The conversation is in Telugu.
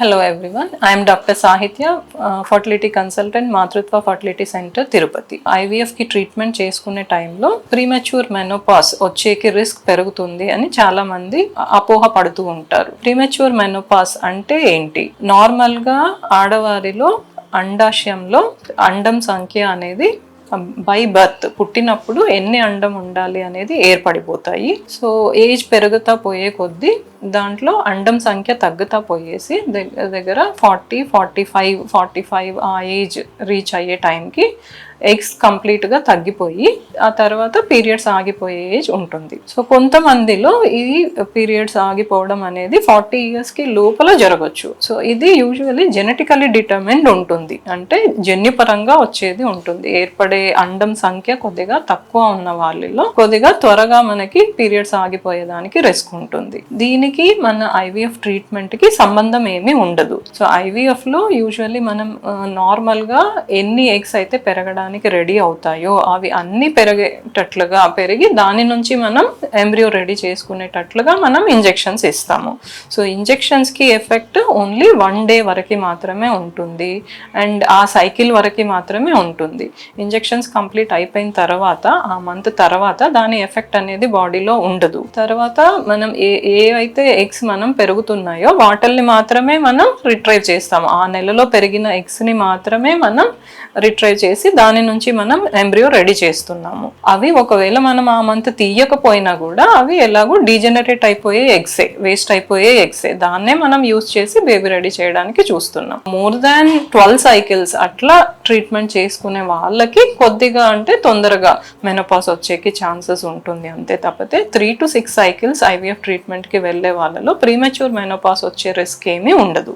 Hello everyone, I am Dr. Sahitya, fertility consultant, మాతృత్వ ఫర్టిలిటీ సెంటర్ తిరుపతి. IVF కి ట్రీట్మెంట్ చేసుకునే టైంలో ప్రీమెచ్యూర్ మెనోపాస్ వచ్చేకి రిస్క్ పెరుగుతుంది అని చాలా మంది అపోహ పడుతూ ఉంటారు. ప్రీమెచ్యూర్ మెనోపాస్ అంటే ఏంటి? నార్మల్ గా ఆడవారిలో అండాశయంలో అండం సంఖ్య అనేది బై బర్త్ పుట్టినప్పుడు ఎన్ని అండం ఉండాలి అనేది ఏర్పడిపోతాయి. సో ఏజ్ పెరుగుతా పోయే కొద్దీ దాంట్లో అండం సంఖ్య తగ్గుతా పోయేసి దగ్గర 45 ఆ ఏజ్ రీచ్ అయ్యే టైంకి ఎగ్స్ కంప్లీట్గా తగ్గిపోయి ఆ తర్వాత పీరియడ్స్ ఆగిపోయే ఏజ్ ఉంటుంది. సో కొంతమందిలో ఈ పీరియడ్స్ ఆగిపోవడం అనేది 40 ఇయర్స్కి లోపల జరగచ్చు. సో ఇది యూజువల్లీ జెనెటికలీ డిటర్మిన్డ్ ఉంటుంది, అంటే జన్యుపరంగా వచ్చేది ఉంటుంది. ఏర్పడే అండం సంఖ్య కొద్దిగా తక్కువ ఉన్న వాళ్ళలో కొద్దిగా త్వరగా మనకి పీరియడ్స్ ఆగిపోయేదానికి రిస్క్ ఉంటుంది. దీనికి మన ఐవీఎఫ్ ట్రీట్మెంట్ కి సంబంధం ఏమీ ఉండదు. సో ఐవీఎఫ్ లో యూజువల్లీ మనం నార్మల్ గా ఎన్ని ఎగ్స్ అయితే పెరగడానికి రెడీ అవుతాయో అవి అన్ని పెరిగి దాని నుంచి మనం ఎంబ్రియో రెడీ చేసుకునేటట్లుగా మనం ఇంజెక్షన్స్ ఇస్తాము. సో ఇంజెక్షన్స్ కి ఎఫెక్ట్ ఓన్లీ 1 డే వరకు మాత్రమే ఉంటుంది అండ్ ఆ సైకిల్ వరకు మాత్రమే ఉంటుంది. ఇంజెక్షన్స్ కంప్లీట్ అయిపోయిన తర్వాత ఆ మంత్ తర్వాత దాని ఎఫెక్ట్ అనేది బాడీలో ఉండదు. తర్వాత మనం ఏవైతే ఎగ్స్ మనం పెరుగుతున్నాయో వాటిల్ని మాత్రమే మనం రిట్రైవ్ చేస్తాము. ఆ నెలలో పెరిగిన ఎగ్స్ ని మాత్రమే మనం రిట్రైవ్ చేసి దాని నుంచి మనం ఎంబ్రియో రెడీ చేస్తున్నాము. అవి ఒకవేళ మనం ఆ మంత్ తీయకపోయినా కూడా అవి ఎలాగో డీజెనరేట్ అయిపోయే ఎగ్సే, వేస్ట్ అయిపోయే ఎగ్సే, దాన్నే మనం యూజ్ చేసి బేబీ రెడీ చేయడానికి చూస్తున్నాం. మోర్ దాన్ 12 సైకిల్స్ అట్లా ట్రీట్మెంట్ చేసుకునే వాళ్ళకి కొద్దిగా అంటే తొందరగా మెనోపాస్ వచ్చేకి ఛాన్సెస్ ఉంటుంది. అంతే తప్పితే 3 to 6 సైకిల్స్ ఐవీఎఫ్ ట్రీట్మెంట్ కి వెళ్లే వాళ్ళలో ప్రీమెచ్యూర్ మెనోపాస్ వచ్చే రిస్క్ ఏమీ ఉండదు.